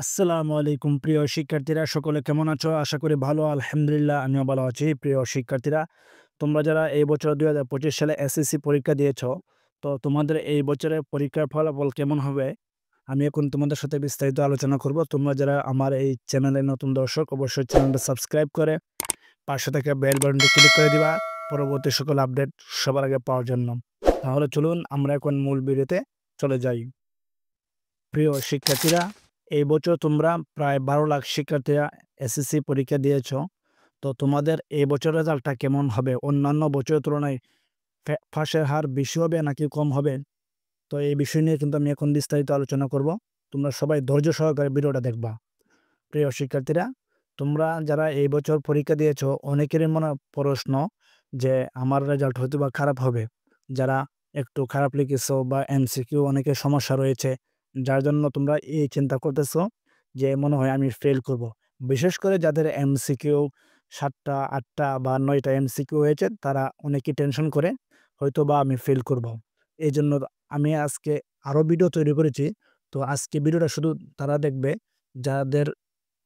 আসসালামু আলাইকুম প্রিয় শিক্ষার্থীরা সকলে কেমন আছো? আশা করি ভালো। আলহামদুলিল্লাহ আমিও ভালো আছি। প্রিয় শিক্ষার্থীরা, তোমরা যারা এই বছর ২০২৫ সালে এসএসসি পরীক্ষা দিয়েছো, তো তোমাদের এই বছরের পরীক্ষার ফলাফল কেমন হবে? আমি এখন তোমাদের সাথে বিস্তারিত আলোচনা করব। তোমরা যারা আমার এই চ্যানেলের নতুন দর্শক, অবশ্যই চ্যানেলটা সাবস্ক্রাইব করে পাশে থাকা বেল বাটনটি ক্লিক করে দিবা পরবর্তী সকল আপডেট সবার আগে পাওয়ার জন্য। তাহলে চলুন আমরা এখন মূল ভিডিওতে চলে যাই। প্রিয় শিক্ষার্থীরা, এই বছর তোমরা প্রায় ১২ লাখ শিক্ষার্থীরা এসএসসি পরীক্ষা দিয়েছো। তো তোমাদের এই বছর রেজাল্টটা কেমন হবে? অন্যান্য বছরের তুলনায় ফাঁসের হার বেশি হবে নাকি কম হবে? তো এই বিষয় নিয়ে কিন্তু আমি এখন বিস্তারিত আলোচনা করব। তোমরা সবাই ধৈর্য সহকারে ভিডিওটা দেখবা। প্রিয় শিক্ষার্থীরা, তোমরা যারা এই বছর পরীক্ষা দিয়েছো, অনেকেরই মনে প্রশ্ন যে আমার রেজাল্ট হয়তোবা খারাপ হবে। যারা একটু খারাপ লিখেছো বা এমসিকিউ অনেকের সমস্যা রয়েছে, যার জন্য তোমরা এই চিন্তা করতেছো যে মনে হয় আমি ফেল করব। বিশেষ করে যাদের এমসিকিউ ৭ টা ৮ টা বা ৯ টা এমসিকিউ হয়েছে, তারা অনেকেই টেনশন করে হয়তোবা আমি ফেল করব। এইজন্য আমি আজকে আরও ভিডিও তৈরি করেছি। তো আজকে ভিডিওটা শুধু তারা দেখবে যাদের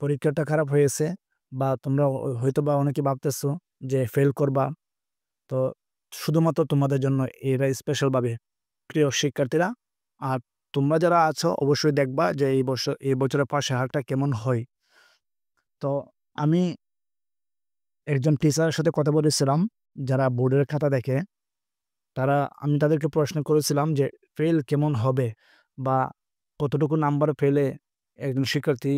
পরীক্ষাটা খারাপ হয়েছে, বা তোমরা হয়তোবা অনেকে ভাবতেছো যে ফেল করবা। তো শুধুমাত্র তোমাদের জন্য এরা স্পেশাল ভাবে। প্রিয় শিক্ষার্থীরা, আর তোমরা যারা আছো অবশ্যই দেখবা যে এই বছরের পাশের হারটা কেমন হয়। তো আমি একজন টিচারের সাথে কথা বলেছিলাম, যারা বোর্ডের খাতা দেখে। আমি তাদেরকে প্রশ্ন করেছিলাম যে ফেল কেমন হবে, বা কতটুকু নাম্বার পেলে একজন শিক্ষার্থী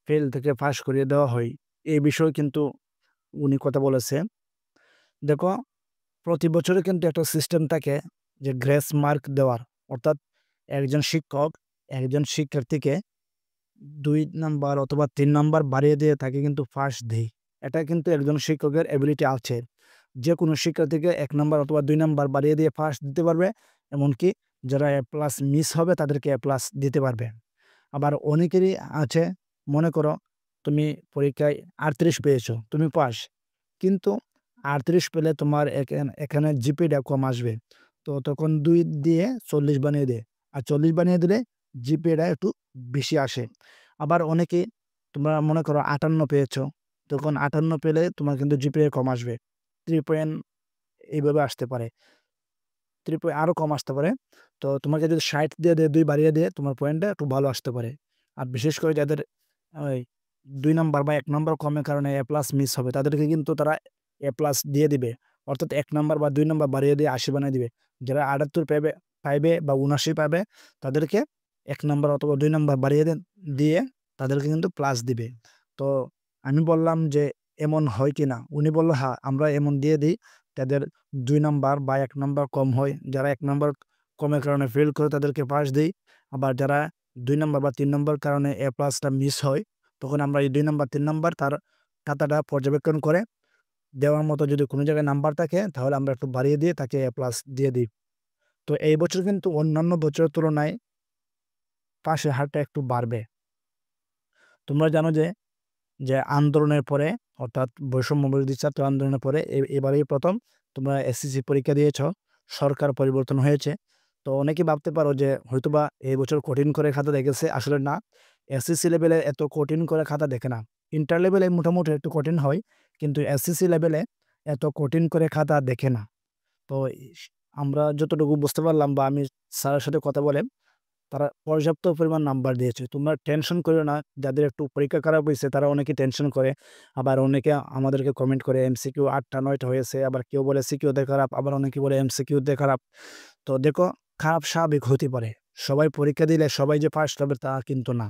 ফেল থেকে পাস করিয়ে দেওয়া হয়। এই বিষয়ে কিন্তু উনি কথা বলেছে। দেখো, প্রতি বছরে কিন্তু একটা সিস্টেম থাকে যে গ্রেস মার্ক দেওয়ার। অর্থাৎ একজন শিক্ষক একজন শিক্ষার্থীকে ২ নাম্বার অথবা ৩ নাম্বার বাড়িয়ে দিয়ে তাকে কিন্তু ফার্স্ট দেয়। এটা কিন্তু একজন শিক্ষকের এবিলিটি আছে। যেকোনো শিক্ষার্থীকে ১ নাম্বার অথবা ২ নাম্বার বাড়িয়ে দিয়ে ফার্স্ট দিতে পারবে। এমনকি যারা এ প্লাস মিস হবে তাদেরকে এ প্লাস দিতে পারবে। আবার অনেকেরই আছে, মনে করো তুমি পরীক্ষায় ৩৮ পেয়েছো, তুমি পাস। কিন্তু ৩৮ পেলে তোমার এখানে জিপিটা কম আসবে। তো তখন ২ দিয়ে ৪০ বানিয়ে দেয়। আর ৪০ বানিয়ে দিলে জিপিএটা একটু বেশি আসে। আবার অনেকেই, তোমরা মনে করো ৫৮ পেয়েছো, তখন ৫৮ পেলে তোমার কিন্তু জিপিএ কম আসবে। ৩ পয়েন্ট এইভাবে আসতে পারে। ৩ পয়েন্ট আরো কম আসতে পারে। তো তোমাকে যদি ৬০ দিয়ে দেয়, ২ বাড়িয়ে দেয়, তোমার পয়েন্টটা একটু ভালো আসতে পারে। আর বিশেষ করে যাদের ওই ২ নাম্বার বা ১ নাম্বার কমের কারণে এ প্লাস মিস হবে, তাদেরকে কিন্তু তারা এ প্লাস দিয়ে দিবে। অর্থাৎ ১ নাম্বার বা ২ নাম্বার বাড়িয়ে দিয়ে ৮০ বানিয়ে দিবে। যারা ৭৮ পাইবে বা ৭৯ পাবে, তাদেরকে ১ নাম্বার অথবা ২ নাম্বার বাড়িয়ে দিয়ে তাদেরকে কিন্তু প্লাস দিবে। তো আমি বললাম যে, "এমন হয় কিনা?" উনি বলল, "হ্যাঁ, আমরা এমন দিয়ে দেই, যাদের ২ নাম্বার বা ১ নাম্বার কম হয়। যারা ১ নাম্বার কমের কারণে ফেল করে তাদেরকে পাস দেই। আবার যারা ২ নাম্বার বা ৩ নাম্বার কারণে এ প্লাসটা মিস হয়, তখন আমরা এই ২ নাম্বার ৩ নাম্বার তার খাতাটা পর্যবেক্ষণ করে দেওয়ার মতো যদি কোনো জায়গায় নাম্বার থাকে, তাহলে আমরা একটু বাড়িয়ে দিয়ে তাকে এ প্লাস দিয়ে দিই।" তো এই বছর কিন্তু অন্যান্য বছরের তুলনায় পাসের হারটা একটু বাড়বে। তোমরা জানো যে আন্দোলনের পরে, অর্থাৎ বৈষম্য বিরোধী ছাত্র আন্দোলনের পরে এবারেই ১ম তোমরা এসএসসি পরীক্ষা দিয়েছ। সরকার পরিবর্তন হয়েছে। তো অনেকেই ভাবতে পারো যে হয়তোবা এই বছর কঠিন করে খাতা দেখেছে। আসলে না, এসএসসি লেভেলে এত কঠিন করে খাতা দেখে না। ইন্টার লেভেলে মোটামুটি একটু কঠিন হয়। কিন্তু এসএসসি লেভেলে এত কঠিন করে খাতা দেখে না। তো আমরা যতটুকু বুঝতে পারলাম, বা আমি স্যারের সাথে কথা বলে, তারা পর্যাপ্ত পরিমাণ নাম্বার দিয়েছে। তোমরা টেনশন কইরো না। যাদের একটু পরীক্ষা খারাপ হইছে তারা অনেকে টেনশন করে। আবার অনেকে আমাদেরকে কমেন্ট করে এমসিকিউ ৮ টা ৯ টা হয়েছে। আবার কেউ বলে সিকিউতে খারাপ, আবার অনেকে বলে এমসিকিউতে খারাপ। তো দেখো, খারাপ স্বাভাবিক হতে পারে। সবাই পরীক্ষা দিলে সবাই যে ফার্স্ট হবে তা কিন্তু না।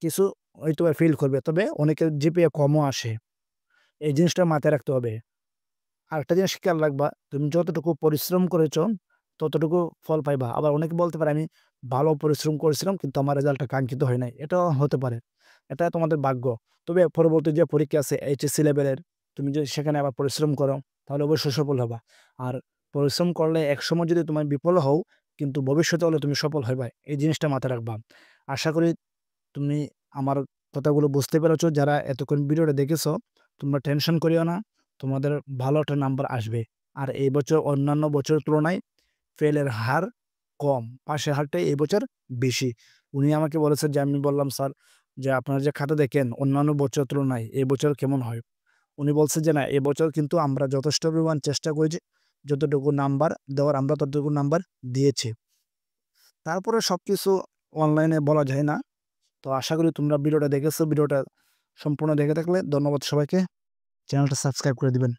কিছু হয়তোবা ফেইল করবে। তবে অনেকের জিপিএ কমও আসে। এই জিনিসটা মাথায় রাখতে হবে। আরেকটা জিনিস খেয়াল রাখবা, তুমি যতটুকু পরিশ্রম করেছ, ততটুকু ফল পাইবা। আবার অনেকে বলতে পারে, "আমি ভালো পরিশ্রম করেছিলাম কিন্তু আমার রেজাল্টটা কাঙ্ক্ষিত হয় নাই।" এটাও হতে পারে। এটা তোমাদের ভাগ্য। তবে পরবর্তী যে পরীক্ষা আছে এইচএসসি লেভেলের, তুমি যদি সেখানে আবার পরিশ্রম করো, তাহলে অবশ্যই সফল হবা। আর পরিশ্রম করলে একসময় যদি তুমি বিফল হও, কিন্তু ভবিষ্যতে হলে তুমি সফল হইবা। এই জিনিসটা মাথায় রাখবা। আশা করি তুমি আমার কথাগুলো বুঝতে পেরেছ। যারা এতক্ষণ ভিডিওটা দেখেছো, তোমরা টেনশন করিও না। তোমাদের ভালো একটা নাম্বার আসবে। আর এই বছর অন্যান্য বছরের তুলনায় ফেলের হার কম। পাসের হারটাই এই বছর বেশি। উনি আমাকে বলেছেন যে, আমি বললাম, "স্যার, যে আপনারা যে খাতা দেখেন অন্যান্য বছরের তুলনায় এই বছর কেমন হয়? উনি বলছে যে, "না, এবছর কিন্তু আমরা যথেষ্ট পরিমাণ চেষ্টা করেছি। যতটুকু নাম্বার দেওয়ার আমরা ততটুকু নাম্বার দিয়েছি।" তারপরে সবকিছু অনলাইনে বলা যায় না। তো আশা করি তোমরা ভিডিওটা দেখেছো। ভিডিওটা সম্পূর্ণ দেখে থাকলে ধন্যবাদ সবাইকে। চ্যানেলটা সাবস্ক্রাইব করে দিবেন।